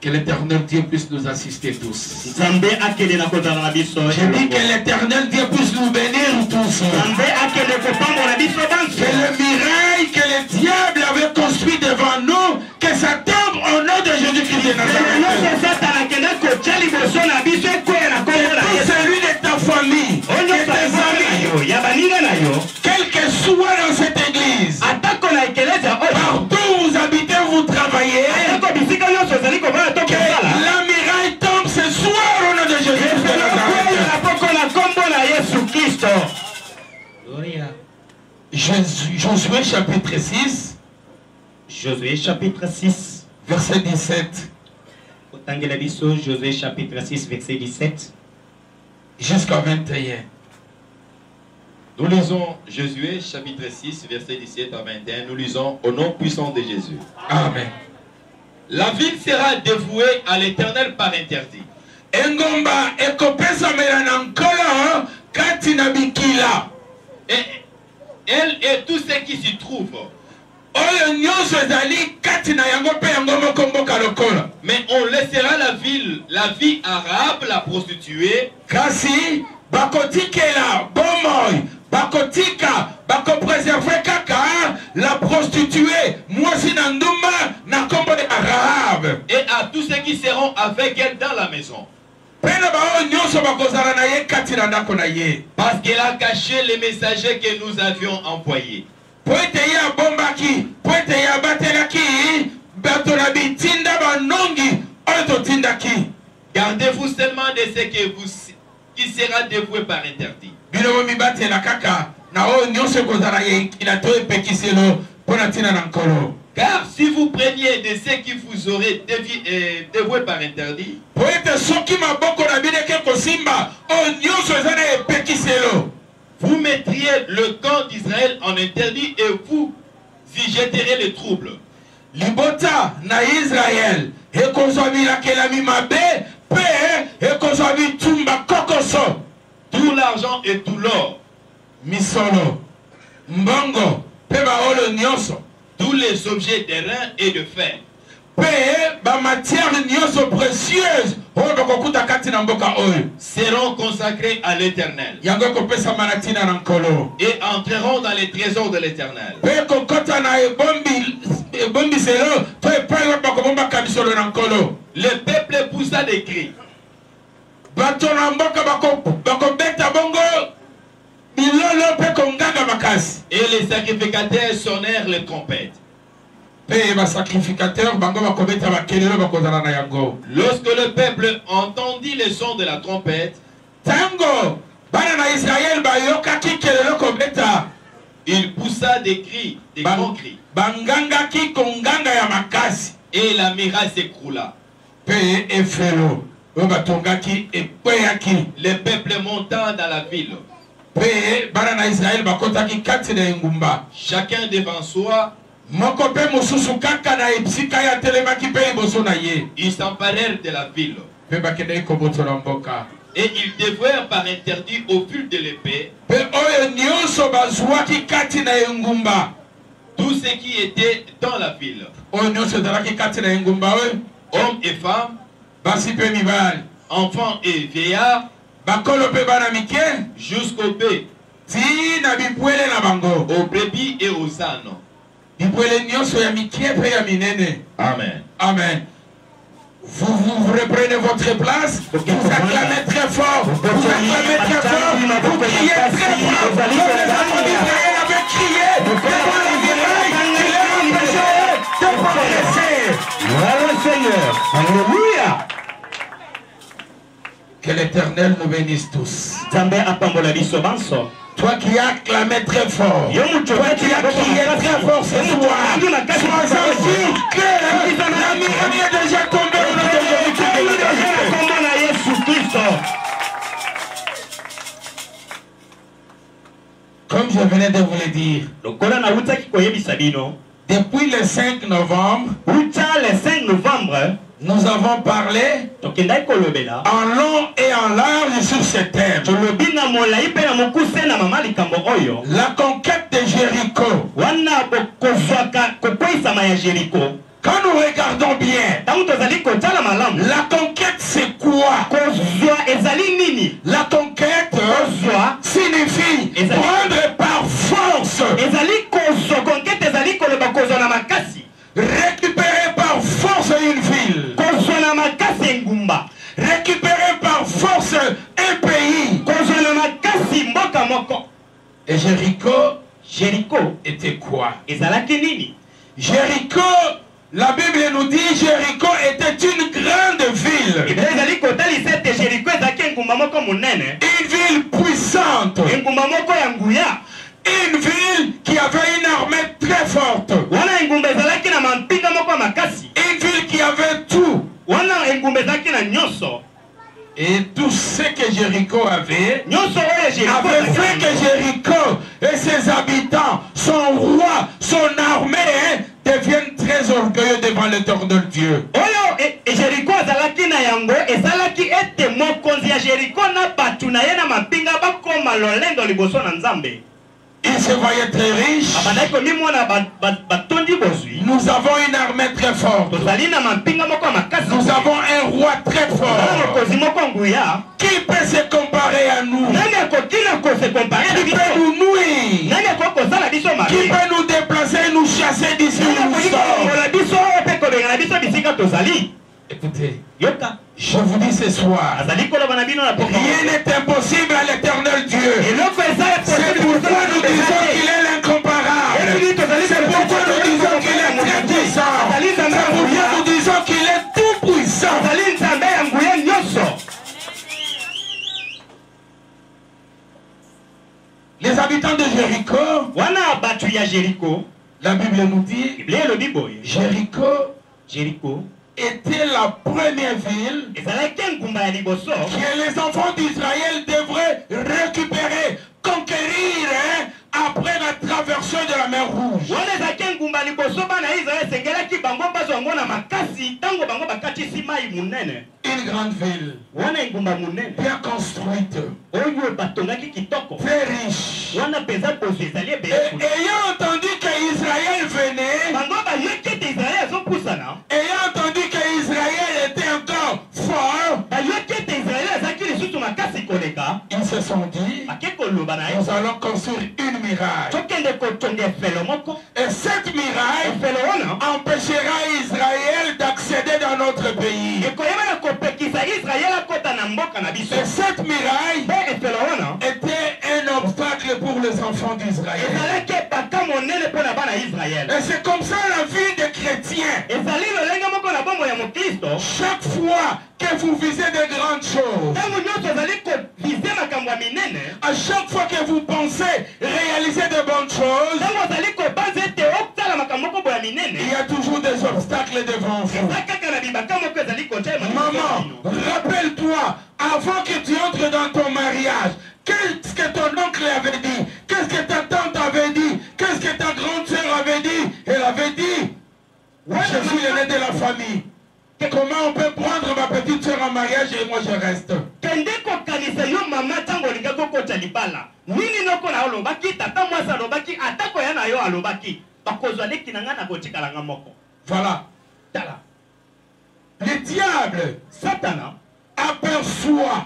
Que l'Éternel Dieu puisse nous assister tous. Je dis que l'Éternel Dieu puisse nous bénir tous. Que le miracle que le diable avait construit devant nous, que ça tombe au nom de Jésus-Christ de Nazareth. Que celui de ta famille, de tes amis, quel que soit dans cette église, partout où vous habitez, vous travaillez, que la miracle tombe ce soir au nom de Jésus-Christ de Nazareth. Josué chapitre 6. Josué chapitre 6. Verset 17. Josué chapitre 6, verset 17. Jusqu'à 21. Nous lisons Josué chapitre 6, verset 17 à 21. Nous lisons au nom puissant de Jésus. Amen. La ville sera dévouée à l'Éternel par interdit. Engomba ekopesa melankolo katina bikila. Et elle et tout ce qui s'y trouve. Mais on laissera la vie arabe, la prostituée. Kasi bakotikela bomoy bakotika bakopréserver kaka la prostituée mwasi na ndumba na kombo de arabe. Et à tous ceux qui seront avec elle dans la maison. Parce qu'elle a caché les messagers que nous avions envoyés. Gardez-vous seulement de ce qui sera dévoué par interdit. Car si vous preniez de ce qui vous aurait dévoué par interdit, vous mettriez le camp d'Israël en interdit et vous y jetterez le trouble. Libota na Israël tout l'argent et tout l'or, misolo mbongo peba olo nyoso, tous les objets de rein et de fer, seront consacrés à l'Éternel et entreront dans les trésors de l'Éternel. Le peuple poussa des cris. Et les sacrificateurs sonnèrent les trompettes. Lorsque le peuple entendit le son de la trompette, il poussa des cris, des grands cris. Et la muraille s'écroula. Le peuple monta dans la ville. Chacun devant soi. Ils s'emparèrent de la ville. Et ils dévouèrent par interdit au fil de l'épée tout ce qui était dans la ville, hommes et femmes, enfants et vieillards, jusqu'aux bœufs, aux brebis et aux ânes. Amen. Amen. Vous reprenez votre place, vous acclamez très fort, vous acclamez très fort, vous criez très fort, comme les enfants d'Israël avaient crié devant le miracle qui les empêchait de progresser. Voilà le Seigneur. Alléluia. Que l'Éternel nous bénisse tous. Toi qui as clamé très fort, toi qui as crié très fort ce soir, sois assis que la miracle est déjà tombée au nom de Jésus-Christ. Comme je venais de vous le dire, depuis le 5 novembre, nous avons parlé en long et en large sur ce thème. La conquête de Jéricho. Quand nous regardons bien, la conquête c'est quoi? La conquête signifie prendre par force, récupérer par force une ville, récupérer par force un pays. Et Jéricho était quoi? Jéricho, la Bible nous dit Jéricho était une grande ville. Une ville puissante. Une ville qui avait une armée très forte. Une ville qui avait tout. Et tout ce que Jéricho avait fait que Jéricho et ses habitants, son roi, son armée, deviennent très orgueilleux devant l'éternel Dieu. Il se voyait très riche. Nous avons une armée très forte. Nous avons un roi très fort. Qui peut se comparer à nous? Qui peut nous nuire? Qui peut nous déplacer et nous chasser d'ici où nous sommes? Écoutez, je vous dis ce soir, rien n'est impossible à l'éternel Dieu. C'est pourquoi nous disons qu'il est l'incomparable. C'est pourquoi nous disons qu'il est très puissant. C'est pourquoi nous disons qu'il est tout puissant. Les habitants de Jéricho, la Bible nous dit, Jéricho était la première ville que les enfants d'Israël devraient récupérer, conquérir après la traversée de la mer Rouge. Une grande ville, bien construite, très riche. Et ayant entendu qu'Israël venait, ayant entendu qu'Israël était encore fort, ils se sont dit, nous allons construire une muraille. Et cette muraille empêchera Israël d'accéder dans notre pays. Et cette muraille était un obstacle pour les enfants d'Israël. Et c'est comme ça la vie des chrétiens. Chaque fois que vous visez de grandes choses, à chaque fois que vous pensez réaliser de bonnes choses, il y a toujours des obstacles devant vous. Maman, rappelle-toi, avant que tu entres dans ton mariage, qu'est-ce que ton oncle avait dit? Qu'est-ce que ta tante avait dit? Qu'est-ce que ta grande sœur avait dit? Elle avait dit, je suis l'aîné de la famille. Comment on peut prendre ma petite soeur en mariage et moi je reste? Voilà. Le diable, Satan, aperçoit,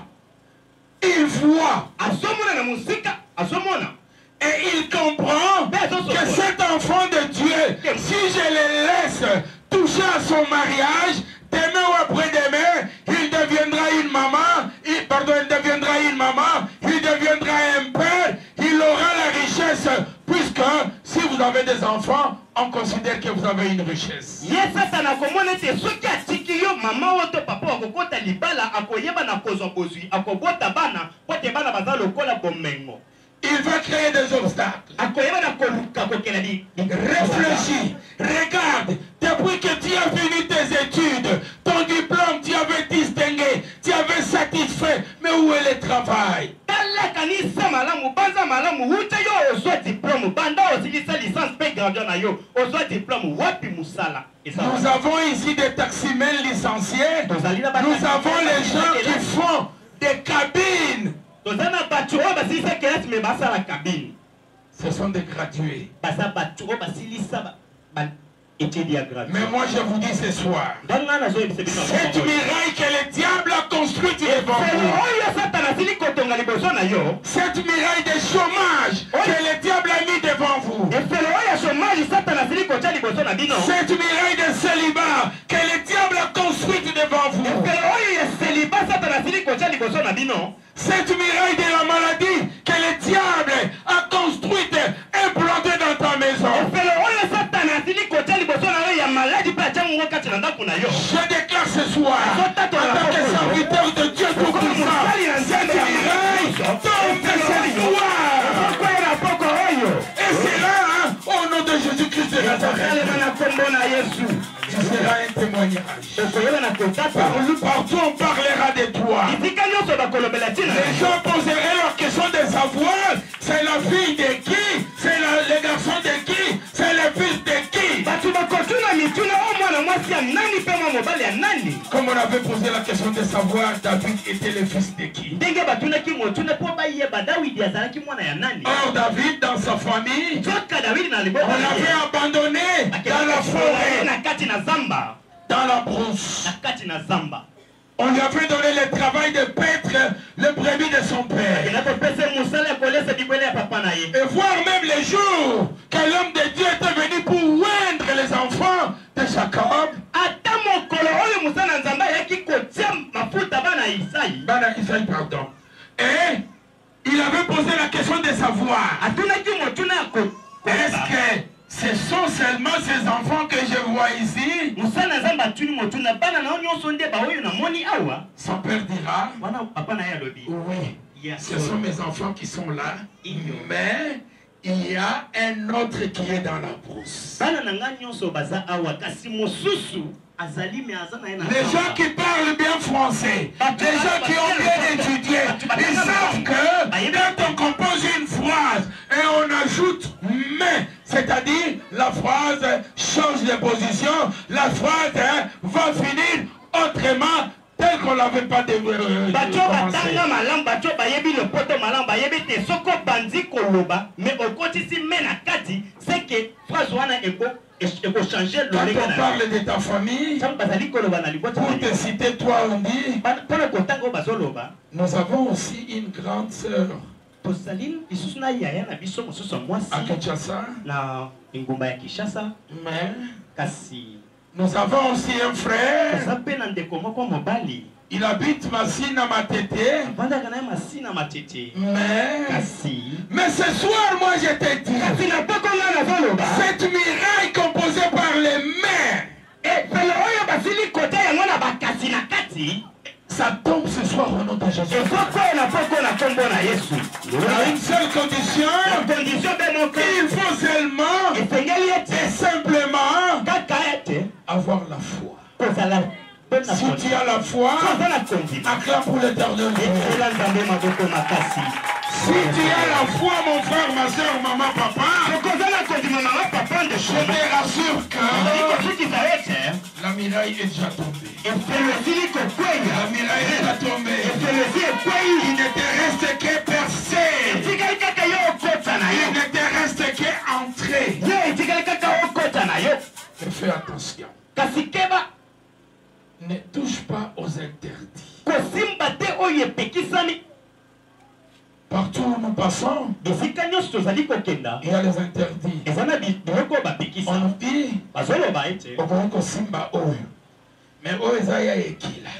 il voit, et il comprend que cet enfant de Dieu, si je le laisse toucher à son mariage, demain ou après-demain, il deviendra une maman, il deviendra une maman, il deviendra un père, il aura la richesse, puisque si vous avez des enfants, on considère que vous avez une richesse. Il va créer des obstacles. Réfléchis, regarde, depuis que tu as fini tes études, ton diplôme, tu avais distingué, tu avais satisfait, mais où est le travail? Nous avons ici des taximens licenciés, nous avons les gens qui font des cabines. Ce sont des gradués. était diagramme. Mais moi je vous dis ce soir, cette muraille que le diable a construite devant vous, cette muraille de chômage que le diable a mis devant vous, cette muraille de célibat que le diable a construite devant vous, cette muraille de la maladie que le diable a construite et plantée dans ta maison, je déclare ce soir, en tant que serviteur de Dieu Tout-Puissant, cette muraille tombe ce soir. Et c'est là, au nom de Jésus-Christ de Nazareth, ce sera un témoignage. Partout on parlera de toi. Les gens poseraient leur question de savoir, c'est la fille de qui, c'est le garçon de qui, c'est le fils de qui. Comme on avait posé la question de savoir David était le fils de qui. Or David dans sa famille, on l'avait abandonné dans la forêt, dans la brousse. On lui avait donné le travail de paître le brebis de son père. Et voir même les jours que l'homme de Dieu était venu pour oindre les enfants de Jacob. Pardon. Et il avait posé la question de savoir, est-ce que ce sont seulement ces enfants que je vois ici? Son père dira, oui, ce sont mes enfants qui sont là, mais il y a un autre qui est dans la brousse. Les gens qui parlent bien français, les gens qui ont bien étudié, ils savent que quand on compose une phrase et on ajoute mais, c'est-à-dire la phrase change de position, la phrase va finir autrement tel qu'on ne l'avait pas commencé. Quand on parle de ta famille, pour te citer toi, on dit, nous avons aussi une grande sœur à Kinshasa, mais nous avons aussi un frère. Il habite Massina Matete. Mais ce soir, moi je te dis, cette muraille composée par les mains, ça tombe ce soir au nom de Jésus. Il y a une seule condition. Il faut seulement et simplement avoir la foi. Si tu as la foi, acclame pour l'éternel. Si tu as la foi, mon frère, ma soeur, maman, papa, je te rassure que la muraille est déjà tombée. La muraille est déjà tombée. Il ne te reste que percer. Il ne te reste que entrer. Mais fais attention. Ne touche pas aux interdits. Partout où nous passons, il y a les interdits. On nous dit, Okongo Simba Oyo. Mais Oyo Zaya Ekila.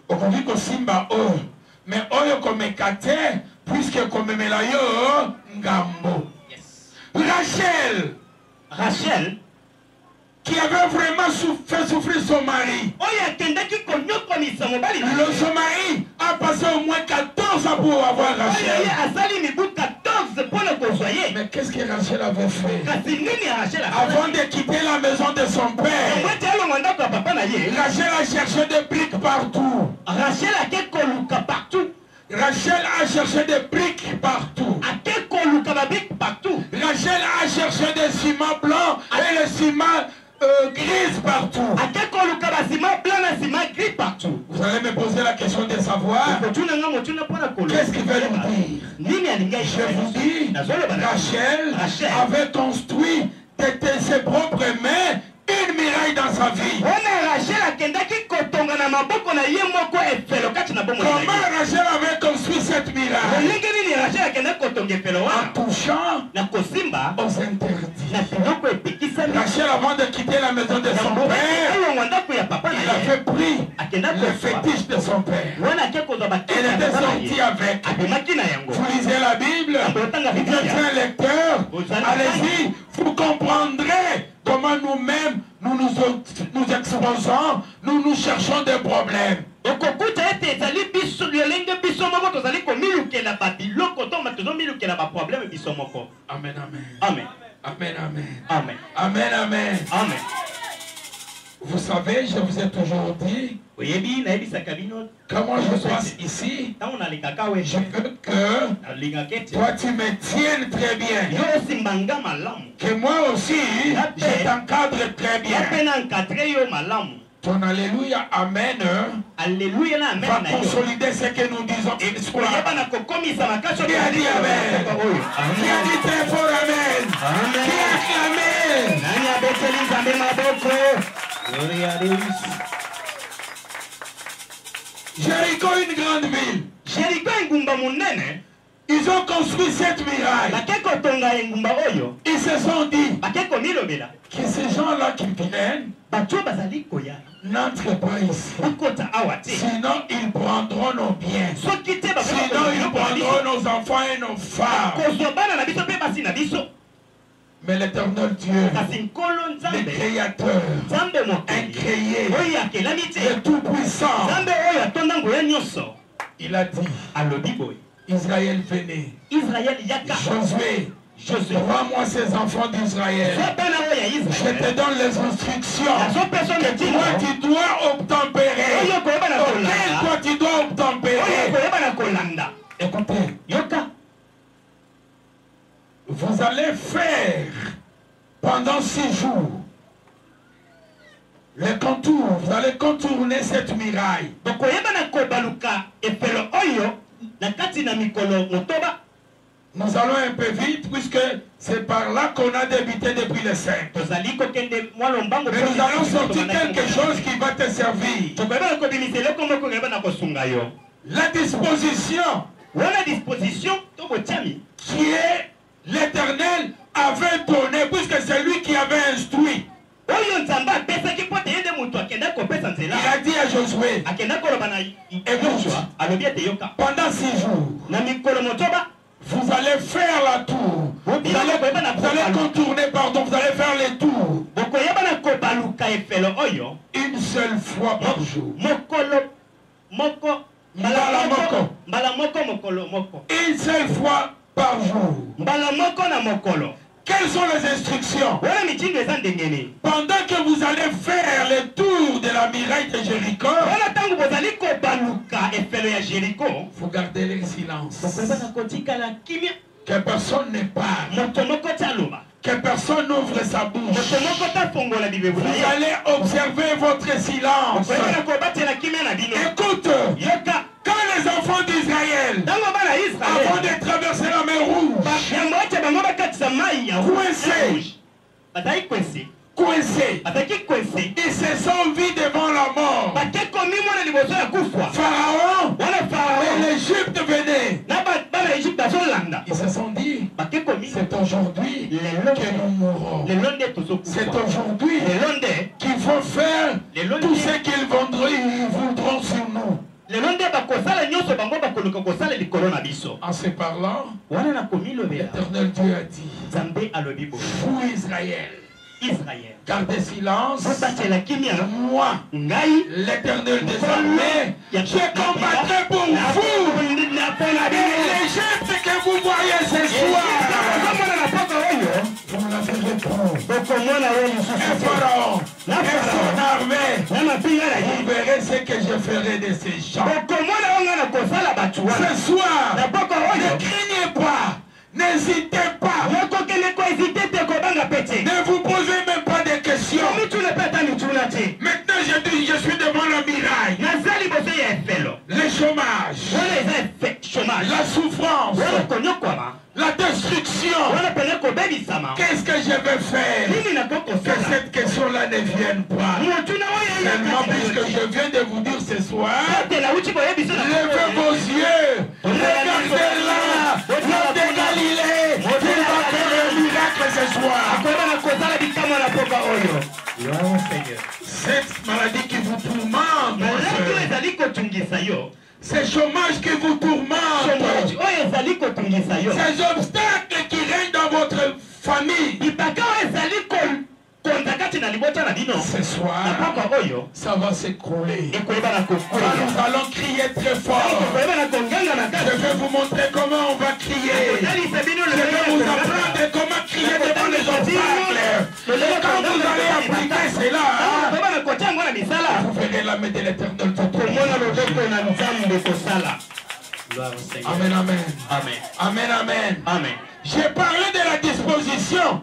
Okongo Simba Oyo. Mais Oyo Komekate, puisque Komemelayo Ngambo. Rachel, qui avait vraiment fait souffrir son mari. Son mari a passé au moins 14 ans pour avoir Rachel. Mais qu'est-ce que Rachel avait fait? Avant de quitter la maison de son père, Rachel a cherché des briques partout. Rachel a cherché des briques partout. Rachel a cherché des ciments blancs et le ciment gris partout. Vous allez me poser la question de savoir qu'est-ce qu'il veut nous dire. Je vous dis, Rachel avait construit de ses propres mains sa vie. Comment Rachel avait construit cette miraille? En touchant aux interdits. Rachel, avant de quitter la maison de son père, il avait pris le fétiche de son père. Elle était sortie avec. Vous lisez la Bible, vous êtes un lecteur, allez-y, vous comprendrez comment nous-mêmes nous exposons, nous cherchons des problèmes. Amen, amen. Amen. Amen, amen. Amen. Amen, amen. Amen. Vous savez, je vous ai toujours dit, comment je passe ici, je veux que toi tu me tiennes très bien. Que moi aussi, je t'encadre très bien. Ton Alléluia, Amen, va consolider ce que nous disons ce soir. Qui a dit Amen? Qui a dit très fort Amen? Qui a acclamé? Jéricho, une grande ville. Ils ont construit cette muraille. Ils se sont dit que ces gens-là qui viennent n'entrent pas ici. Sinon, ils prendront nos biens. Sinon, ils prendront nos enfants et nos femmes. Mais l'Éternel Dieu, le Créateur, incréé, le Tout-Puissant, il a dit, Israël venez. Josué, rends-moi ces enfants d'Israël. Je te donne les instructions que toi tu dois obtempérer. Auquel toi tu dois obtempérer. Écoutez, vous allez faire pendant 6 jours les contours, vous allez contourner cette muraille. Nous allons un peu vite puisque c'est par là qu'on a débuté depuis le 5. Mais nous allons sortir quelque chose qui va te servir. La disposition qui est l'Éternel avait donné puisque c'est lui qui avait instruit. Il a dit à Josué, pendant 6 jours, vous allez faire la tour. Vous allez contourner, pardon, vous allez faire les tours. Une seule fois par jour. Une seule fois par jour. Quelles sont les instructions? Pendant que vous allez faire le tour de la muraille de Jéricho, vous gardez le silence. Que personne ne parle. Que personne n'ouvre sa bouche. Vous allez observer votre silence. Écoute, quand les enfants d'Israël, avant de traverser la mer Rouge, coincés, ils se sont vus devant la mort. Pharaon et l'Égypte venaient. Ils se sont dit, c'est aujourd'hui que nous mourrons. C'est aujourd'hui qu'il faut faire tout ce qu'ils voudront sur nous. En se parlant, l'Éternel Dieu a dit, vous Israël, gardez silence. Moi, l'Éternel des armées, je combattrai pour vous. Et l'Égypte que vous voyez ce soir, vous la verrez pour. Et Pharaon, et son armée, vous verrez ce que je ferai de ces gens. Ce soir, ne craignez pas. N'hésitez pas. Ne vous posez même pas de questions. Maintenant, je suis devant la muraille. Le chômage. La souffrance. La destruction. Qu'est-ce que je vais faire? Que cette question-là ne vienne pas. Seulement puisque je viens de vous dire ce soir, levez vos yeux, regardez là, l'homme de Galilée, il va faire un miracle ce soir. Cette maladie qui vous tourmente, ces chômages qui vous tourmentent, ces obstacles qui règnent dans votre famille, ce soir, ça va s'écrouler. Nous allons crier très fort. Je vais vous montrer comment on va crier. Je vais vous apprendre comment crier devant les obstacles. Et quand vous allez appliquer cela, vous verrez la main de l'Éternel. Amen, amen. Amen, amen. Amen. J'ai parlé de la disposition.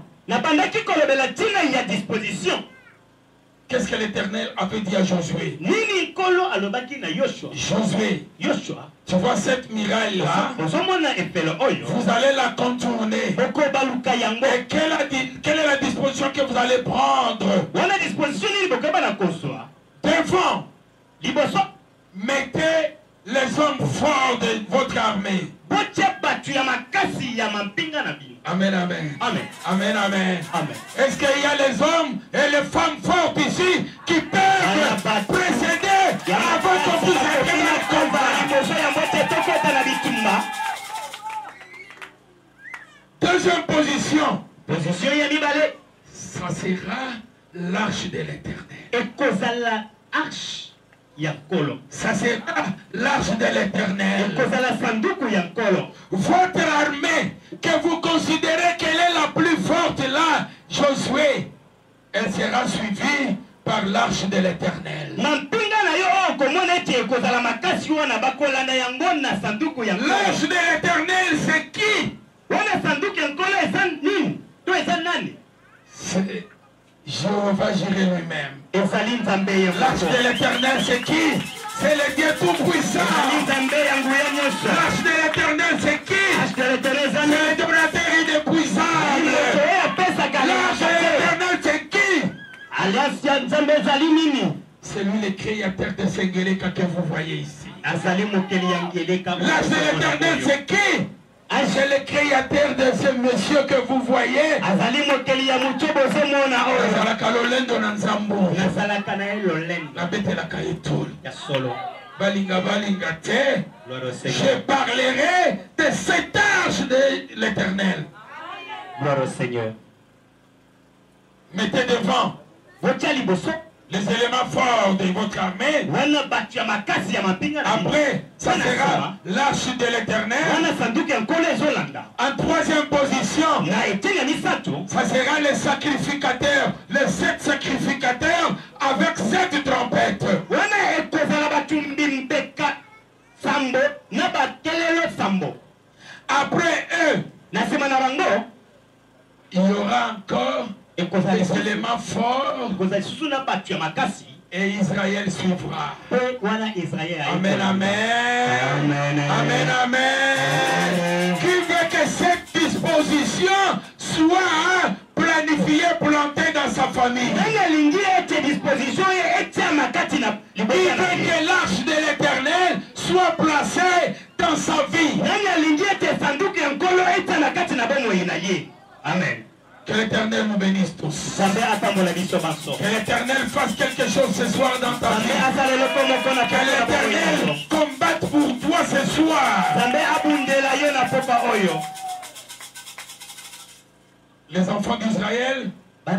Qu'est-ce que l'Éternel avait dit à Josué? Josué, tu vois cette muraille-là, vous allez la contourner. Et quelle est la disposition que vous allez prendre? Devant, mettez les hommes forts de votre armée. Amen, amen. Amen. Amen, amen. Amen. Est-ce qu'il y a les hommes et les femmes fortes ici qui peuvent précéder avant qu'on puisse entrer dans le combat? Deuxième position. Ça sera l'arche de l'Éternel. Ça sera l'arche de l'Éternel. Votre armée, que vous considérez qu'elle est la plus forte là, Josué, elle sera suivie par l'arche de l'Éternel. L'arche de l'Éternel, c'est qui? C'est Jéhovah Jireh lui-même. L'arche de l'Éternel, c'est qui? C'est le Dieu Tout-Puissant. L'arche de l'Éternel, c'est qui? C'est le dominateur inépuisable. L'arche de l'Éternel, c'est qui? C'est lui le créateur de ce Ngeleka que vous voyez ici. L'arche de l'Éternel, c'est qui? C'est le créateur de ce monsieur que vous voyez. Je parlerai de cette arche de l'Éternel. Gloire au Seigneur. Mettez devant les éléments forts de votre armée. Après, ça sera l'arche de l'Éternel. En troisième position, ça sera les sacrificateurs, les 7 sacrificateurs avec 7 trompettes. Après eux, il y aura encore des éléments forts et Israël suivra. Amen, amen. Amen, amen. Qui veut que cette disposition soit planifiée, plantée dans sa famille? Qui veut que l'arche de l'Éternel soit placée dans sa vie? Amen. Que l'Éternel nous bénisse tous. Que l'Éternel fasse quelque chose ce soir dans ta vie. Que l'Éternel combatte pour toi ce soir. Les enfants d'Israël, un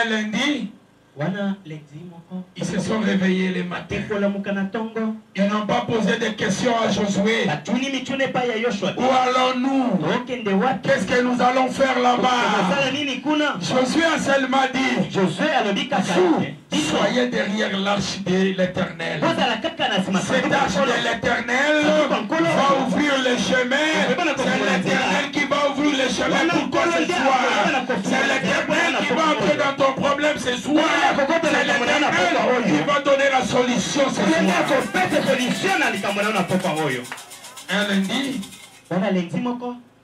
lundi, ils se sont réveillés le matin. Ils n'ont pas posé de questions à Josué. Où allons-nous? Qu'est-ce que nous allons faire là-bas? Josué a seulement dit, soyez derrière l'arche de l'Éternel. Cette arche de l'Éternel va ouvrir le chemin. C'est l'Éternel qui va ouvrir le chemin pour toi ce soir. C'est l'Éternel qui va entrer dans ton problème ce soir. C'est l'Éternel qui va donner la solution ce soir. Un lundi,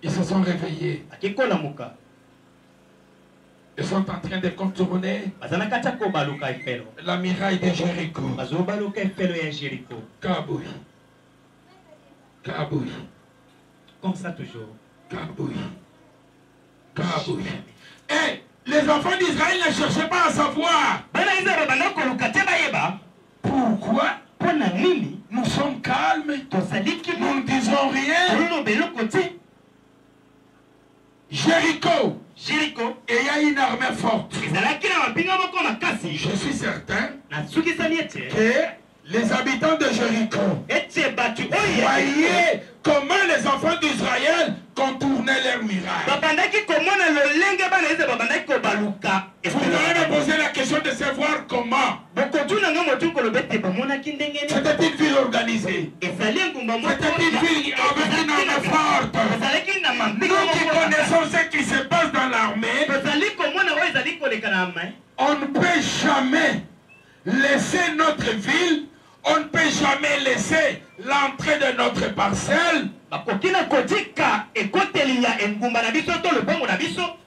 ils se sont réveillés. Ils sont en train de contourner la muraille de Jéricho. Kabouille. Kabouille. Comme ça toujours. Kabouille. Kabouille. Et les enfants d'Israël ne cherchaient pas à savoir pourquoi nous sommes calmes, nous ne disons rien. Jéricho, et il y a une armée forte. Je suis certain que les habitants de Jéricho voyaient comment les enfants d'Israël contournaient leur miracle. Vous allez me poser la question de savoir comment. C'était une ville organisée. C'était une ville avec une armée forte. Nous qui connaissons ce qui se passe dans l'armée, on ne peut jamais laisser notre ville, on ne peut jamais laisser l'entrée de notre parcelle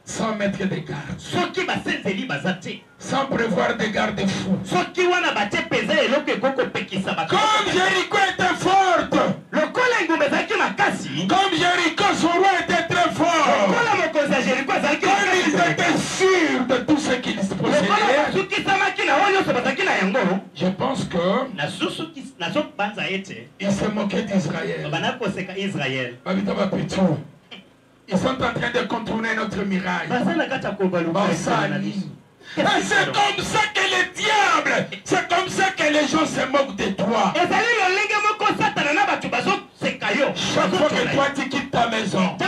sans mettre des gardes, sans prévoir des garde-fous. Comme Jéricho était forte, comme Jéricho, son roi était très fort, comme ils étaient sûrs de tout ce qu'ils possédaient, je pense que ils se moquaient d'Israël. Ils sont en train de contourner notre miraille. Et c'est comme ça que le diable, c'est comme ça que les gens se moquent de toi. Chaque fois que toi tu quittes ta maison, à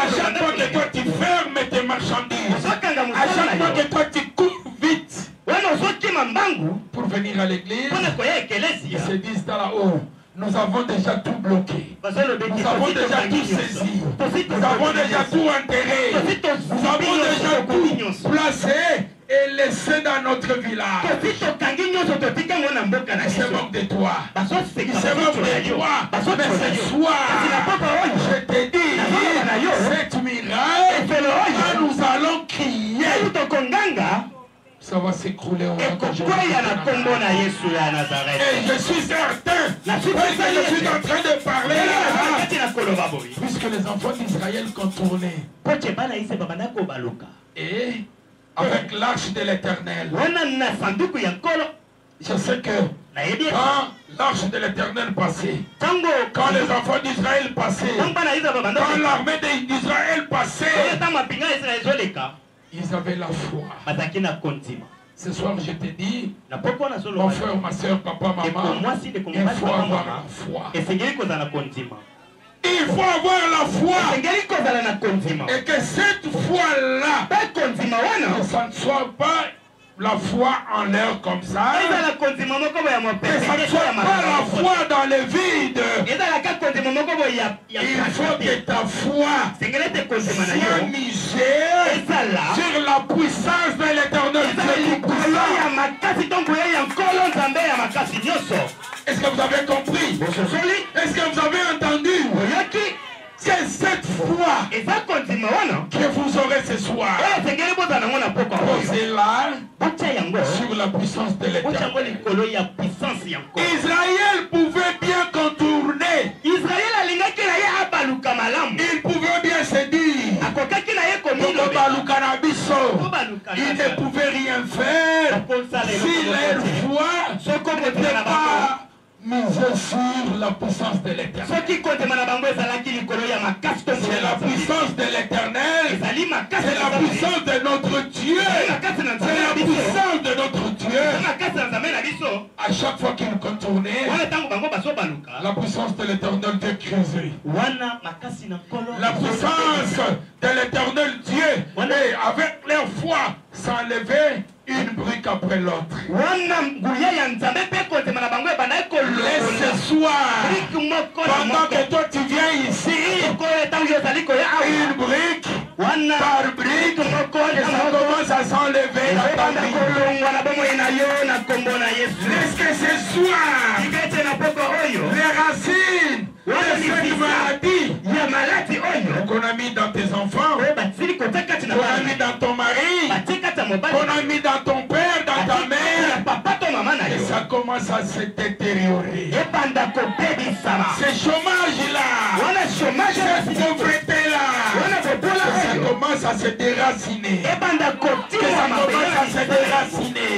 chaque fois que toi tu fermes tes marchandises, à chaque fois que toi tu cours vite pour venir à l'église, ils se disent là-haut, nous avons déjà tout bloqué. Nous avons déjà tout saisi. Nous avons déjà tout enterré. Nous avons déjà tout placé et laissé dans notre village. Ils se moquent de toi. Ils se moquent de toi. Mais ce soir, je te dis, cette miraille, quand nous allons crier, ça va s'écrouler au nom de Jésus. Et je suis certain que je suis en train de parler là, puisque les enfants d'Israël contournaient. Et avec l'arche de l'Éternel, je sais que quand l'arche de l'Éternel passait, quand les enfants d'Israël passaient, quand l'armée d'Israël passait, ils avaient la foi. Ce soir, je te dis, mon frère, ma soeur, papa, maman, il faut avoir la foi. Il faut avoir la foi. Et que cette foi-là, que ça ne soit pas la foi en l'air comme ça, que ça ne soit pas la foi dans le vide. Il faut que ta foi soit misée sur la puissance de l'Éternel. Est-ce que vous avez compris? Est-ce que vous avez entendu? C'est cette foi que vous aurez ce soir. Posez-la sur la puissance de l'Éternel. Israël pouvait bien contourner. Il pouvait bien se dire, il ne pouvait rien faire si leur foi n'était pas misée sur la puissance de l'Éternel. C'est la puissance de l'Éternel. C'est la puissance de notre Dieu. C'est la puissance de notre Dieu. À chaque fois qu'il contournait, la puissance de l'Éternel décrisait. La puissance de l'Éternel Dieu, et avec leur foi, s'enlevait une brique après l'autre. Laisse ce soir, pendant que toi tu viens ici, une brique par brique, et ça commence à s'enlever dans ta vie. Laisse que ce soir, les racines de cette maladie qu'on a mis dans tes enfants, qu'on a mis dans ton mari, qu'on a mis dans ton père, dans ta mère, et ça commence à se détériorer. Ce chômage-là, cette pauvreté-là, ça commence à se déraciner. Que ça commence à se déraciner.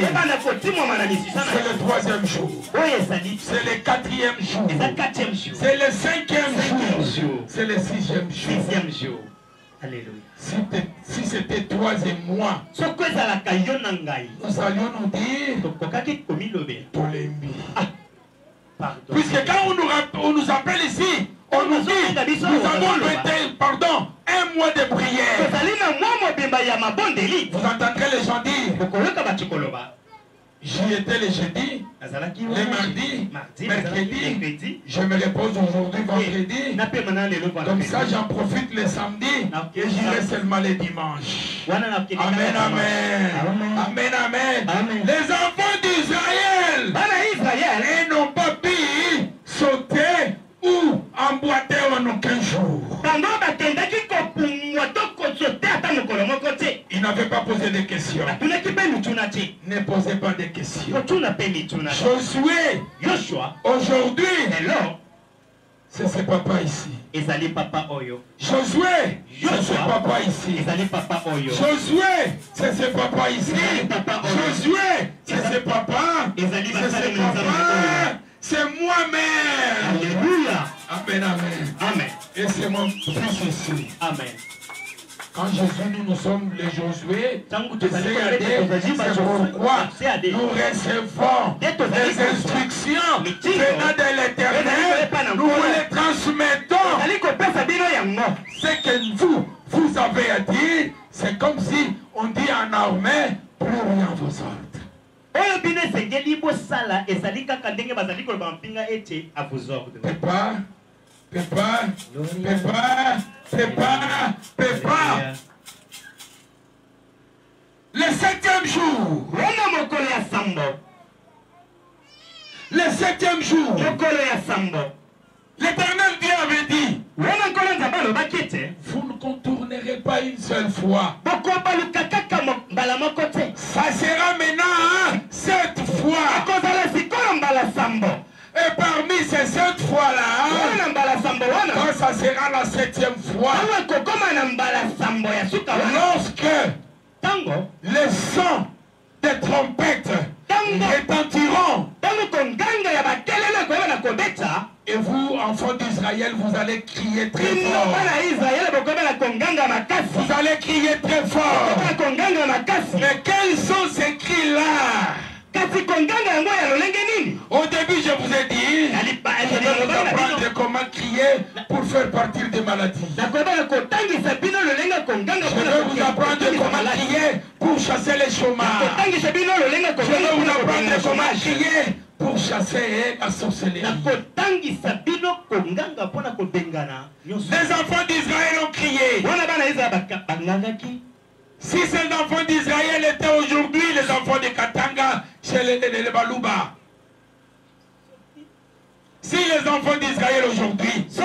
C'est le 3e jour. C'est le 4e jour. C'est le 5e jour. C'est le 6e jour. Alléluia. Si c'était toi et moi, nous allions nous dire Tolembi. Puisque quand on nous appelle ici, on nous dit nous avons un mois de prière. Vous entendrez les gens dire j'y étais le jeudi, le mardi, mercredi, je me repose aujourd'hui, vendredi. Comme ça, j'en profite le samedi et j'irai seulement le dimanche. Amen, amen. Amen, amen. Les enfants d'Israël, ils n'ont pas pu sauter ou emboîter en aucun jour. Il n'avait pas posé de questions. Ne posez pas de questions. Josué, aujourd'hui, c'est ce papa ici. Josué, c'est ce papa ici. Josué, c'est ce papa ici. Josué, c'est ce papa. C'est moi-même. Alléluia. Amen, amen. Amen. Et c'est mon fils ici. Amen. Quand Jésus, nous sommes les Josué, c'est pourquoi nous recevons les instructions venant de l'Éternel, nous les transmettons. Ce que vous avez à dire, c'est comme si on dit en armée, plus rien vous ordre. Prépare. Le 7e jour. Le 7e jour. L'Éternel Dieu avait dit, vous ne contournerez pas une seule fois. Ça sera maintenant 7 fois. Et parmi ces 7 fois-là, quand ça sera la 7e fois, lorsque les sons des trompettes retentiront, et vous, enfants d'Israël, vous allez crier très fort. Vous allez crier très fort. Mais quels sont ces cris-là? Au début, je vous ai dit, je vais vous apprendre comment crier pour faire partir des maladies. Je vais vous apprendre comment crier pour chasser les chômeurs. Je vais vous apprendre comment crier pour chasser la sorcellerie. Les enfants d'Israël ont crié. Si ces enfants d'Israël étaient aujourd'hui les enfants de Katanga chez les Balouba, si les enfants d'Israël aujourd'hui, ils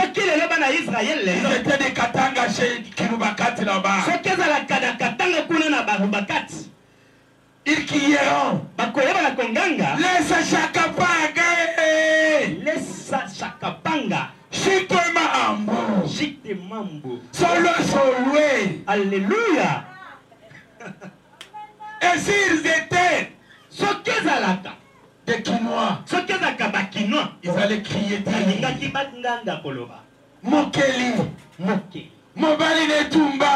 étaient des Katanga chez Kirubakat là-bas, ils crieront, laisse Chakapanga, Chitema Ambo, Solo Solwe. Alléluia. Et s'ils étaient des Kinois, ils allaient crier Mokeli, Mobali Netumba,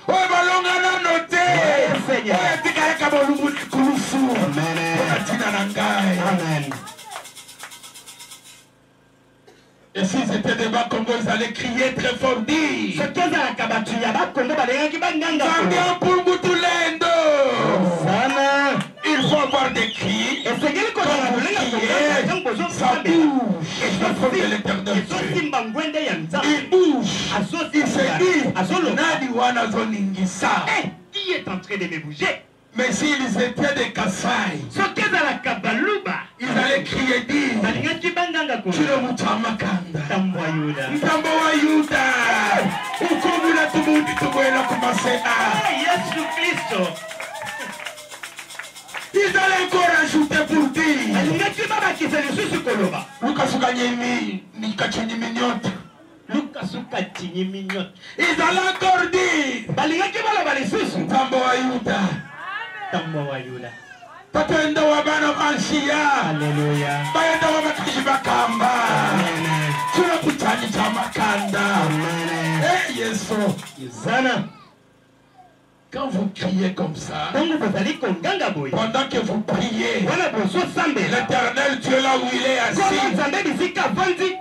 Obalongana Note, Amen. Et s'ils étaient des Bakongo, ils allaient crier très fort, dire il faut avoir des cris. Quand vous criez, ça bouge. Il bouge. Il se dit, Nadi wana zoningisa. Qui est en train de me bouger? Mais s'ils étaient des Kassai, ils allaient crier, dire Chilo Mutamakanda, Mtambo wa Yuda, Ukomula tumuti tuwela kumasena. Yesu Kristo. ils allaient encore ajouter pour dire. alingaki babakisa lisusu koloba Lukasuka nyemi nikachini minyote. lukasuka tinyi minyote Ils allaient encore dire. balingaki baloba lisusu Tambo wa Yuda. ntambo wa yuda Tatenda wa bana manshia. haleluya Bayenda wa matukishi bakamba. Tuna kutani cha makanda. Yeso. zana Quand vous criez comme ça, ntango bozali konganga boye pendant que vous priez, wana bozosambela l'Éternel Dieu là où il est komo assis, nzambe bisika avandi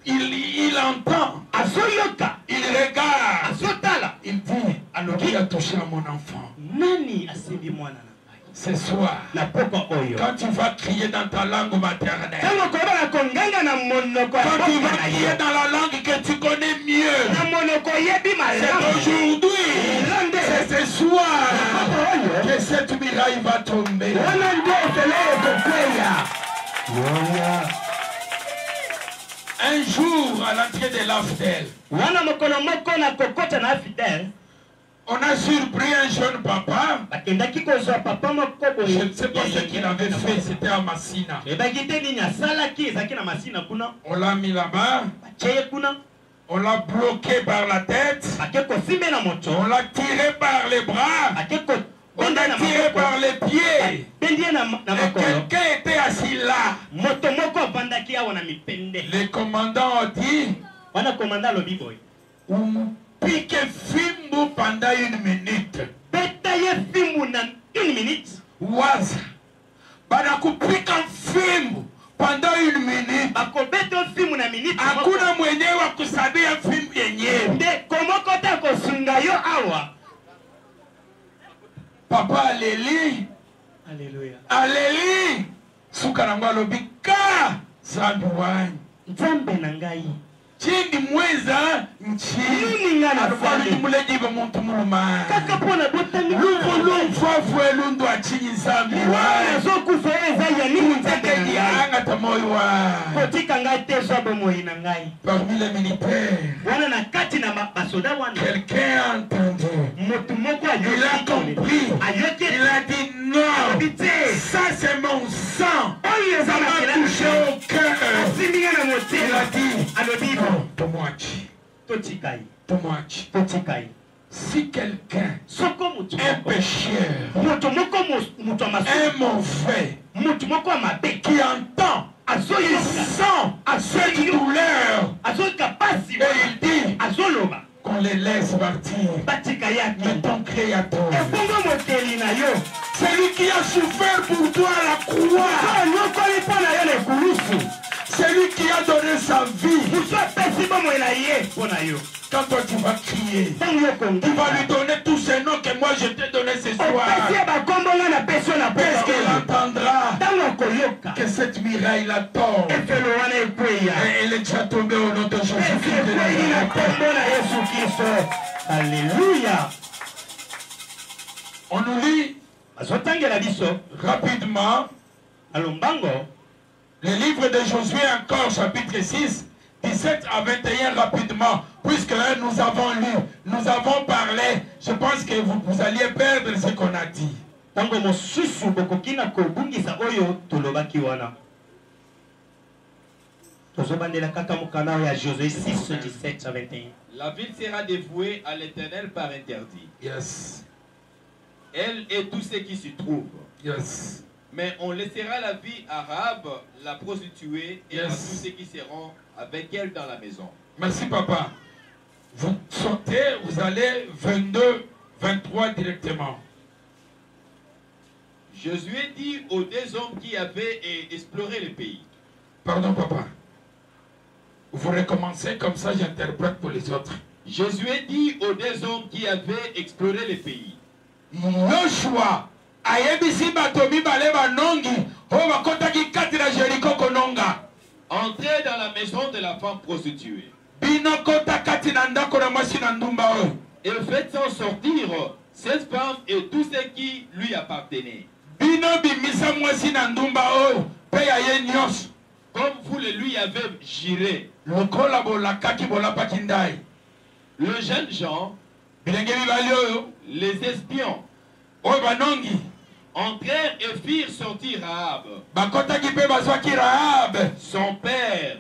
il entend, azoyoka il regarde, azotala il dit, alors qui a touché à mon enfant? nani asimbi mwana na ngai Ce soir, na pokwa oyo quand tu vas crier dans ta langue maternelle, ntango koyebana konganga na monoko ya quand tu pokwa vas na crier yo dans la langue que tu connais mieux, na monoko oyebi c'est malamu aujourd'hui, c'est ce soir que cette miraille va tomber. wana nde efele ekokweya yoya Un jour, à l'entrée de l'Aftel, wana mokolo moko na kokota na fidele on a surpris un jeune papa. bakendaki kozwa papa moko Je ne sais pas ce qu'il avait fait, c'était à Massina. ebaki te nini asalaki ezalaki na masina kuna On l'a mis là-bas, batie ye kuna on l'a bloqué par la tête, bake kosimbe na moto on l'a tiré par les bras, bake on kobenda l'a na tiré par maboko les pieds. bendi ye na Et makolo quelqu'un était assis là. moto moko avandaki awa na mipende Le commandant a dit, wana komanda alobi boye pique Fimbo pendant 1 minute. beta ye fimbu na 1 minute Waza. Banakupika Fimbo pendant 1 minute. bakobeta fimbu na minute moko. Hakuna mwenyewe wa kusabia Fimbo yenyewe. nde komokota kosunga yo awa Papa aleli. Alléluia. Aleli. Suka nango alobi ka zambi wanyi. nzambe na ngai Chindi mweza nchi. Nini nga na Alufali zambi? mulejiba muntu muluma. kaka mpo na botami Lumfafu elundu achinyi zambi wanyi. nazokufa ye eza ya nini nzambe na Muteke ngai dianga tamoyo wanyi. kotika ngai te zwa bomoi na ngai Parmi les militaires, wana na kati na basoda wana quelqu'un a entendu. moto moko Il a compris. ayoki Il a dit non. Ça c'est mon sang. oyo eza Ça m'a makila touché au cœur. asiminga na Il a motema dit alobi non, Tomoachi. totika ye Tomoachi. totika ye Si quelqu'un, soko moto un moko pécheur, moto moko moto ya masumu un mauvais, moto moko ya mabe qui entend, il azoyoka sent cette douleur azoyoka pasi et il dit azoloba qu'on les laisse partir. batika ye Mais akende ton créateur, ebongo moteli na yo c'est lui qui a souffert pour toi à la croix. anyokoli mpo na yo na ekulusu C'est lui qui a donné sa vie. mosu apesi bomoi na ye mpo na yo Quand toi tu vas crier, ntango yo tu vas lui kongi donner tous ces noms que moi je t'ai donné ce soir. opesi ye bakombonga na pesi yo na Qu'est-ce pesa qu'il oyo entendra? ntango akoyoka Que cette miraille la tombe. efelo wana ekweya Et elle est déjà tombée au nom de esi Jésus-Christ. de ekweyi na Nazareth. kombo na yesu kristo alleluya On nous lit bazotangela biso rapidement na lombango le livre de Josué encore, chapitre 6, 17 à 21 rapidement, puisque nous avons lu, nous avons parlé. Je pense que vous alliez perdre ce qu'on a dit. ntango mosusu bokoki na kobungisa oyo tolobaki wana tozobandela kaka mokanda oyo ya Josué 6 17 à 21 La ville sera dévouée à l'Éternel par interdit. Yes, Elle et tout ce qui s'y trouve. yes. Mais on laissera la vie à Rahab, la prostituée, et à Yes. tous ceux qui seront avec elle dans la maison. Merci papa. Vous sautez, vous allez 22, 23 directement. Josué dit aux 2 hommes qui avaient exploré le pays. Pardon papa. Vous recommencez comme ça, j'interprète pour les autres. Josué dit aux 2 hommes qui avaient exploré le pays. Yoshua ayebisi bato mibale banongi oyo bakotaki kati na Jeriko kononga. Entrez dans la maison de la femme prostituée. Bino kota kati na ndako na mwasi na ndumba oyo. Et faites-en sortir cette femme et tous ceux qui lui appartenaient. Bino bimisa mwasi na ndumba oyo pe ya ye nyonso. Comme vous le lui avez juré. Lokola bolakaki bolapaki ndai. Le jeune Jean, Bilenge mibali oyo les espions, oyo banongi entrèrent et firent sortir Rahab, bakotaki mpe bazwaki Rahab, son père,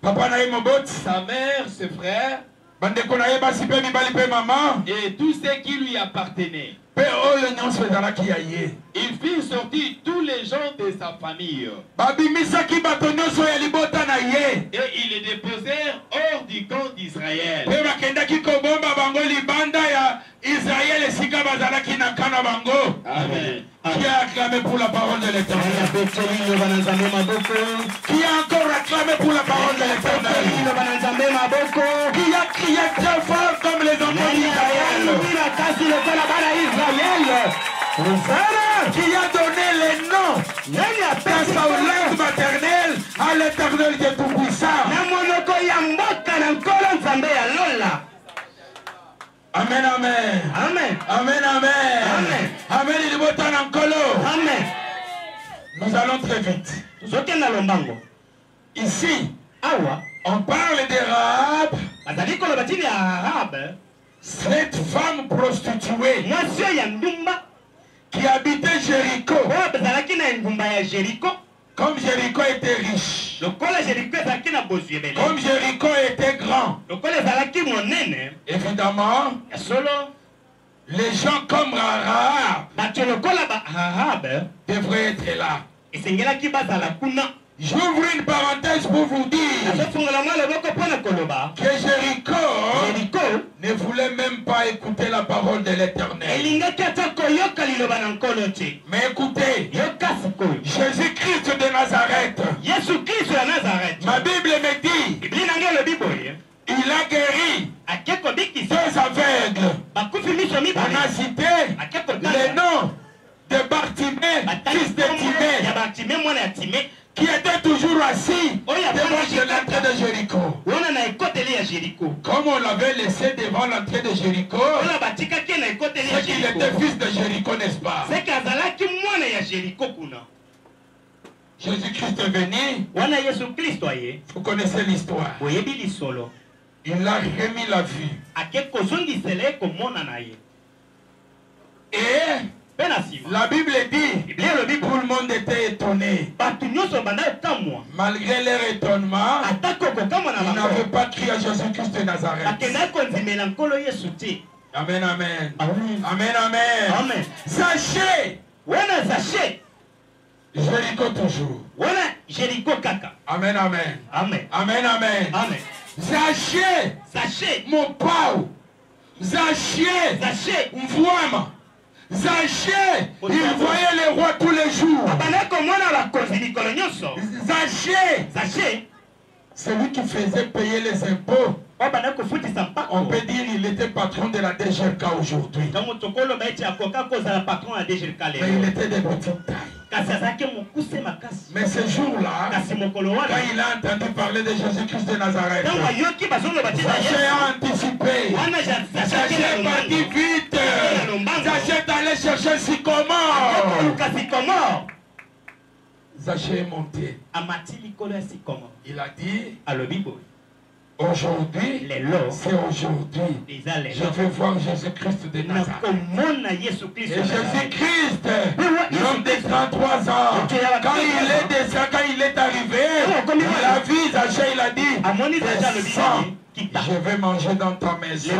papa na ye moboti, sa mère, ses frères, bandeko na ye basi mpe mibali mpe mama, et tous ceux qui lui appartenaient. mpe oyo nyonso ezalaki ya ye. Il fit sortir tous les gens de sa famille, babimisaki bato nyonso ya libota na ye, et ils les déposèrent hors du camp d'Israël. mpe bakendaki kobomba bango libanda ya Israël esika bazalaki na kana bango. Amen. Qui a acclamé pour la parole de l'Éternel? Qui a encore acclamé pour la parole de l'Éternel? Qui a crié très fort comme les enfants d'Israël? Qui a donné les noms dans sa langue maternelle à l'Éternel qui est tout-puissant? Amen, amen. Amen. Amen, amen. Amen. Amen, il est beau temps encore. Amen. Nous allons très vite. Zokenda lombango. Ici, Awa. on parle de Rahab, Bazali koloba tini ya Rahab. cette femme prostituée Mwasi ya ndumba. qui habitait Jéricho. Oyo bazalaki na ndumba ya Jéricho. Comme Jéricho était riche, Lokola Jéricho ezalaki na bozwi ebele. comme Jéricho était grand, Lokola ezalaki monene. évidemment, Ya solo. les gens comme Rahab Bato lokola ba Rahab. devraient être là. Esengelaki bazala kuna. J'ouvre une parenthèse pour vous dire Azofungola mwa loboko mpona koloba. que Jéricho Jéricho. ne voulait même pas écouter la parole de l'Éternel. Elingaki ata koyoka liloba na nkolo te. Mais écoutez, Yoka sikoyo. Jésus-Christ de Nazareth, Yesu Kristo ya Nazareth. ma Bible me dit, Biblia nange elobi boye. il a guéri Ake kobikisa. 2 aveugles. Bakufi miso On mibale. a cité Ake le kotanga. nom de Bartimée, fils de Ya Timée, Bartimée mwana ya Timée. qui était toujours assis Oh, il y a devant pas de l'entrée de Jéricho. Wana na ekoteli ya Jéricho. Comme on l'avait laissé devant l'entrée de Jéricho, Wana batikaki na ekoteli ya c'est qu'il Jéricho. était fils de Jéricho, n'est-ce pas? Seke azalaki mwana ya Jéricho kuna. Jésus-Christ est venu, Wana Yesu Kristo aye. vous connaissez l'histoire. Boyebi lisolo. Il a remis la vue. Ake kozongisela komona na ye. Et Pe na nsima. la Bible dit, Biblia elobi tout le monde était étonné. bato nyonso banda kokamwa. Malgré leur étonnement, Atako kokamwa na ils bango. n'avaient pas crié à Jésus-Christ de Nazareth. Bakendaki konzimela nkolo Yesu te. Amen, amen. Amen. Amen, amen. Amen. Sachez, Wana Zaché. Jéricho toujours. Wana Jéricho kaka. Amen, amen. Amen. Amen, amen. Amen. Zaché, Zaché. mon pau. Zaché, Zaché. Mvouama. Zaché, il voyait les rois tous les jours. Abana komona bakonzi mikolo nyonso. Zaché, Zaché. celui qui faisait payer les impôts. Abana kofutisa On mpako. peut dire qu'il était patron de la DGRK aujourd'hui. Ntango tokoloba eti akoka kozala patron ya DGRK Mais il lelo. était de petite taille. Kasi azalaki mokuse makasi. Mais ce jour-là, Kasi mokolo quand wana. il a entendu parler de Jésus-Christ de Nazareth, Ntango ayoki bazoloba tina Zaché Yesu. a anticipé. Wana Zaché Zaché est parti vite. Zaché est allé chercher Sycomore. Luka Sycomore. Zaché est monté. Amati likolo ya Sycomore. Il a dit, Alobi boye. aujourd'hui, Lelo. c'est aujourd'hui. Eza Je lelo. vais voir Jésus-Christ de Nazareth. Nakomona Yesu Et Kristo. Jésus-Christ, l'homme de 33 ans, quand il est descendu, quand il est arrivé, il a vu Zaché, il a dit, descends, je vais manger dans ta maison.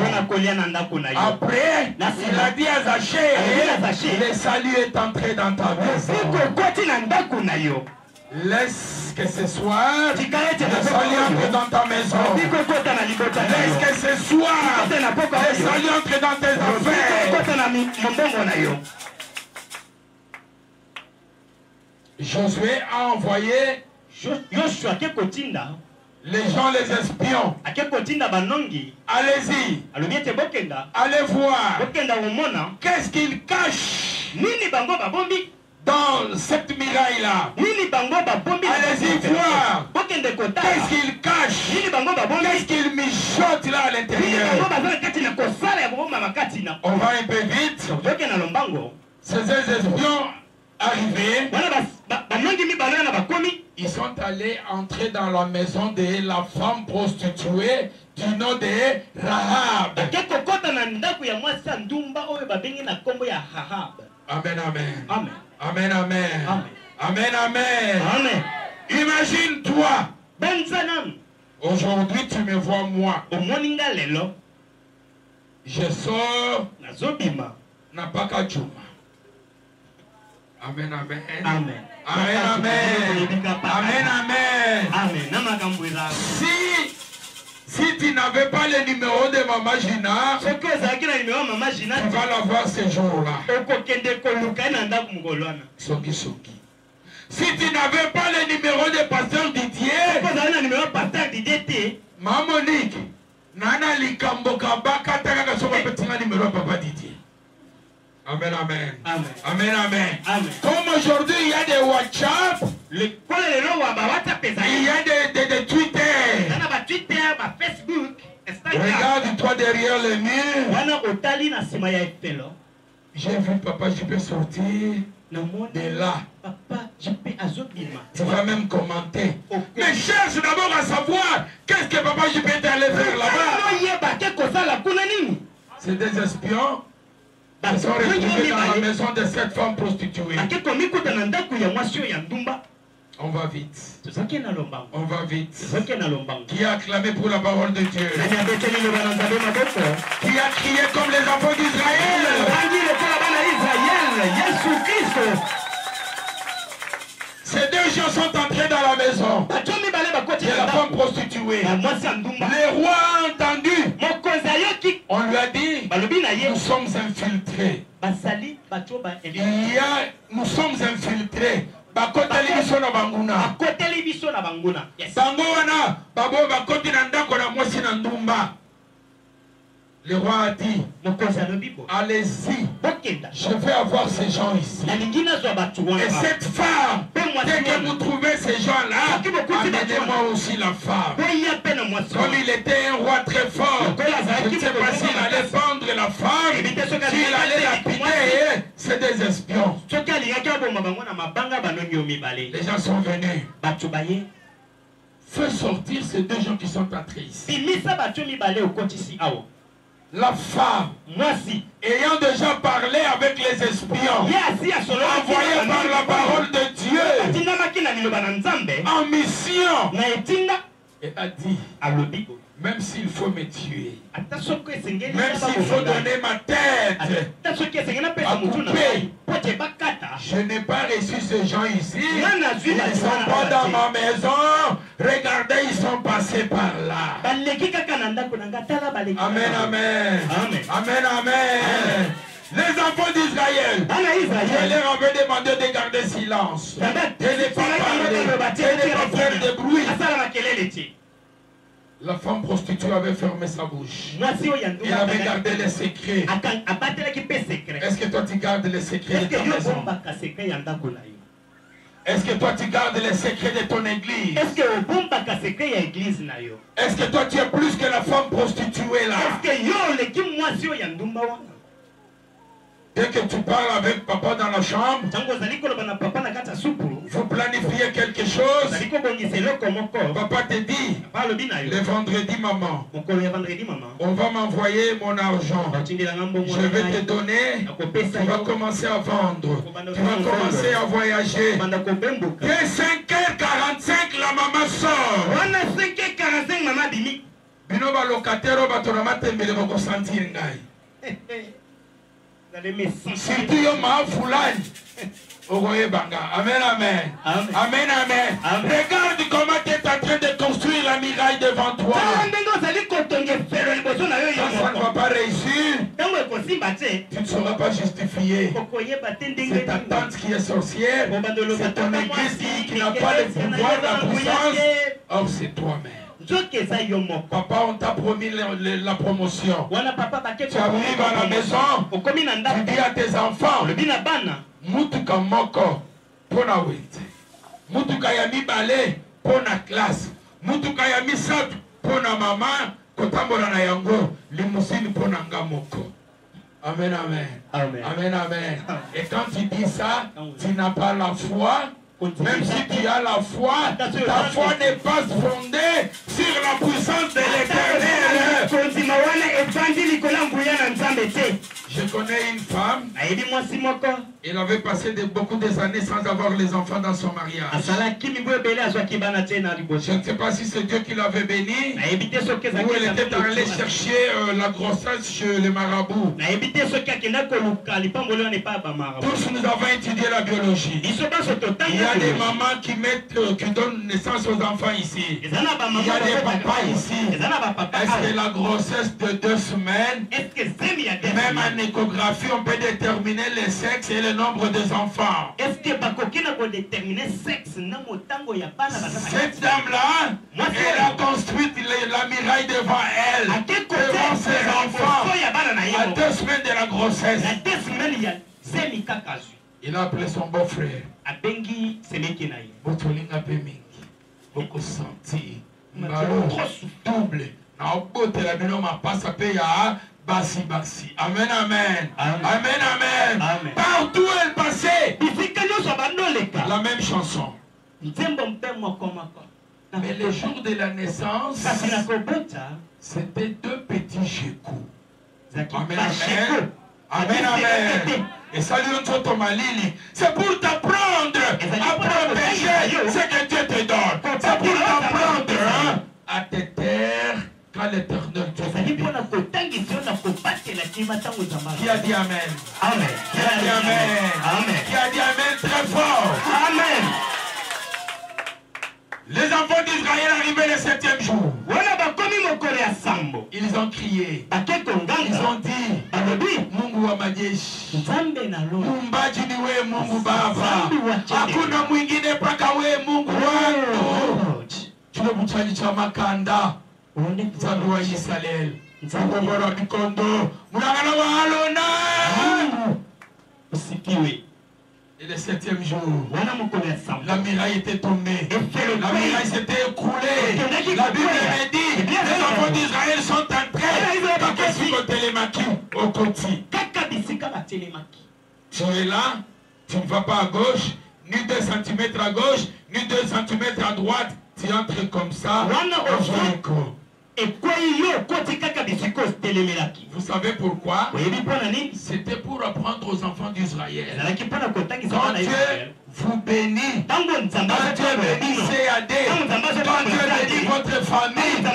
Après, il a dit à Zaché, le salut est entré dans ta maison. Laisse que ce soir, le salut entre dans ta maison. Laisse que ce soir, le salut entre dans tes affaires. Josué a envoyé les gens, les espions. Allez-y, allez voir. Qu'est-ce qu'ils cachent dans cette muraille-là? Allez-y voir. Qu'est-ce qu'ils cachent? Qu'est-ce qu'ils mijotent là à l'intérieur? On va un peu vite. Ces espions arrivés, ils sont allés entrer dans la maison de la femme prostituée du nom de Rahab. Amen, amen. Amen. Amen, amen. Amen. Amen, amen. Amen. Imagine-toi. Benzanan. Aujourd'hui, tu me vois moi. Omoninga lelo. Je sors. Nazobima. Napaka Juma. Amen, amen. Amen. Amen, amen. Amen, amen. Amen. Namakambweza. Si tu n'avais pas le numéro de Maman Gina, Ce que ça qui na numéro Maman Gina, tu vas l'avoir ce jour-là. okokende koluka na ndaku mugolwana. Soki soki. Si tu n'avais pas le numéro de Pasteur Didier, Ce que ça na numéro Pasteur Didier, Maman Monique, Nana Likambo Kabaka Taka Soka Petinga numéro de Papa Didier. Amen, amen. Amen. Amen, amen. Amen. Comme aujourd'hui il y a des WhatsApp, Il il y a des Twitter. Twitter, Facebook, Instagram. Regarde-toi derrière le mur. J'ai vu Papa JP sortir de là. Papa JP azobima. Tu vas même commenter. Mais cherche d'abord à savoir qu'est-ce que Papa JP est allé faire là-bas. C'est des espions. Ils sont retrouvés dans la maison de cette femme prostituée. On va vite. On va vite. Qui a acclamé pour la parole de Dieu? Qui a crié comme les enfants d'Israël? Ces deux gens sont entrés dans la maison de la femme prostituée. Le roi a entendu. On lui a dit, nous sommes infiltrés. Nous sommes infiltrés. Le roi a dit, allez-y, je vais avoir ces gens ici. Et cette femme, dès que vous trouvez ces gens-là, amenez-moi aussi la femme. Comme il était un roi très fort, je ne sais pas s'il allait vendre la femme, s'il allait la piquer, c'est des espions. Les gens sont venus. Fais sortir ces deux gens qui sont entrés ici. La femme, ayant déjà parlé avec les espions, envoyés par la parole de Dieu, en mission, et a dit, même s'il faut me tuer, même s'il faut donner ma tête à couper, je n'ai pas reçu ces gens ici. Ils ne sont pas dans ma maison. Regardez, ils sont passés par là. Amen, amen. Amen, amen. Les enfants d'Israël, je leur avais demandé de garder silence. De ne pas parler, de ne pas faire de bruit. La femme prostituée avait fermé sa bouche. Elle avait gardé les secrets. Est-ce que toi tu gardes les secrets de ta maison? Est-ce que toi tu gardes les secrets de ton église? Est-ce que toi tu es plus que la femme prostituée là? Dès que tu parles avec papa dans la chambre, vous planifiez quelque chose. Papa te dit, le vendredi maman, on va m'envoyer mon argent. Je vais te donner, tu vas commencer à vendre. Tu vas commencer à voyager. Dès 5h45, la maman sort. 5h45, maman dit. Binoba locataire, sentir. Surtout yo ma fulani. Amen, amen. Amen, amen. Regarde comment tu es en train de construire la muraille devant toi. Ça ne va pas réussir. Tu ne seras pas justifié. C'est ta tante qui est sorcière. C'est ton église qui n'a pas le pouvoir, la puissance. Or, c'est toi-même. Papa, on t'a promis la promotion. Tu arrives à la maison, tu dis à tes enfants, Mutuka moko pona wete, Mutuka ya mibale pona classe, Mutuka ya misato pona mama, kotambola na yango, limousine pona ngamoko. Amen, amen. Amen, amen, amen. Et quand tu dis ça, tu n'as pas la foi. Même si tu as la foi, ta foi n'est pas fondée sur la puissance de l'Éternel. Je connais une femme, Il avait passé beaucoup des années sans avoir les enfants dans son mariage. Je ne sais pas si c'est Dieu qui l'avait béni ou elle était allée chercher la grossesse chez les marabouts. Tous nous avons étudié la biologie. Il y a des mamans qui donnent naissance aux enfants ici. Il y a des papas ici. Est-ce que la grossesse de 2 semaines, même en échographie, on peut déterminer le sexe et le nombre des enfants? Cette dame-là, elle a construit la muraille devant elle, devant ses enfants, à 2 semaines de la grossesse. Il a appelé son beau-frère. Botolinga Peming. Beaucoup senti. Double. Amen, amen. Amen, amen. Partout elle passait. La même chanson. Mais le jour de la naissance, c'était 2 petits Jécou. Amen, amen. Amen, amen. Et salut notre Malili. C'est pour t'apprendre à protéger ce que Dieu te donne. C'est pour t'apprendre à te taire quand l'Éternel te fait. Qui a dit amen? Amen. Qui a dit amen? Amen. Qui a dit amen très fort? Amen. Les enfants d'Israël arrivaient le 7e jour. Ils ont crié. Ils ont dit, Mungu wa majeshi, Muumbaji ni wewe Mungu Baba, hakuna mwingine paka wewe Mungu wangu. Tunabuchani cha makanda, Nzambe wa Israel, Nzambe wa Bikondo, Mulangana wa Alona. Usikiwe. Et le 7e jour, la muraille était tombée. La muraille s'était écroulée. La Bible me dit, les enfants d'Israël sont entrés dans le télémaki au côté. Tu es là, tu ne vas pas à gauche, ni 2 cm à gauche, ni 2 cm à droite. Tu entres comme ça. Vous savez pourquoi? C'était pour apprendre aux enfants d'Israël. Quand Dieu vous bénit, quand Dieu bénit CAD, quand Dieu bénit votre famille, ne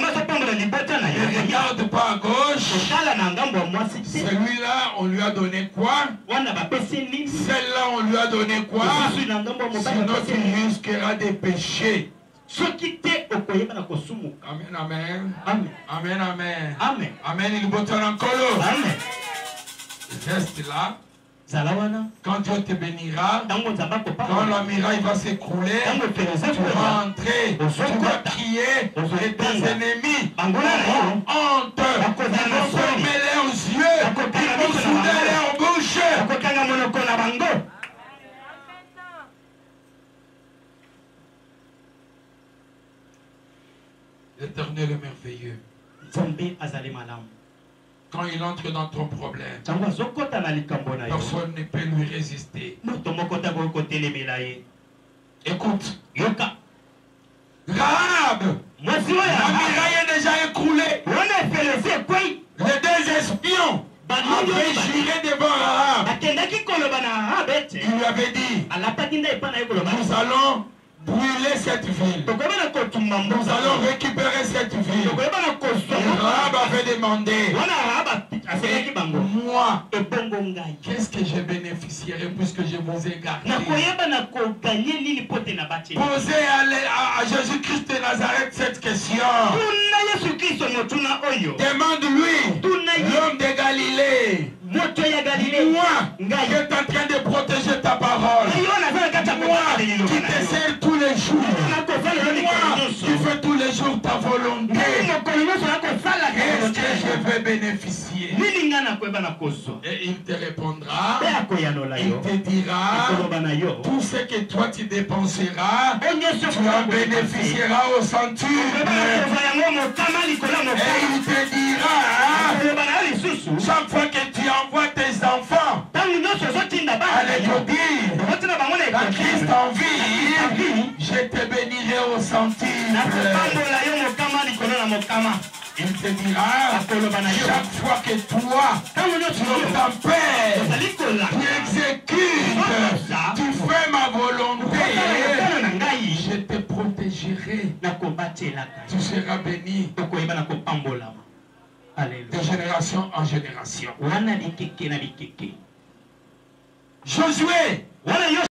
regarde pas à gauche. Celui-là, on lui a donné quoi? Celle-là, on lui a donné quoi? Sinon, tu risqueras des péchés. Amen, amen. Amen, amen. Amen. Amen. Amen. Il botte en colo. Amen. Reste là. Quand Dieu te bénira, quand la muraille va s'écrouler, tu vas entrer, tu vas crier, et tes ennemis auront honte. Ils vont fermer leurs yeux, ils vont souder leur bouche. L'Éternel est merveilleux. Quand il entre dans ton problème, personne ne peut lui résister. Écoute. Rahab, la muraille est déjà écroulée. Les 2 espions avaient juré devant Rahab. Il lui avait dit, nous allons brûler cette ville. Nous allons récupérer cette ville. Rahab avait demandé, moi, qu'est-ce que je bénéficierai puisque je vous ai gardé? Posez à Jésus-Christ de Nazareth cette question. Demande-lui, l'homme de Galilée. Moi, qui est en train de protéger ta parole. Moi, qui te sers tous les jours. Moi, qui fais tous les jours ta volonté. Est-ce que je vais bénéficier? Et il te répondra. Il te dira, tout ce que toi tu dépenseras, tu en bénéficieras au centuple. Et il te dira, chaque fois que tu envoies tes enfants à l'école, la Christ en vie, je te bénirai au centuple. Il te dira, chaque fois que toi, ton père, tu exécutes, tu fais ma volonté, je te protégerai. Tu seras béni de génération en génération. Josué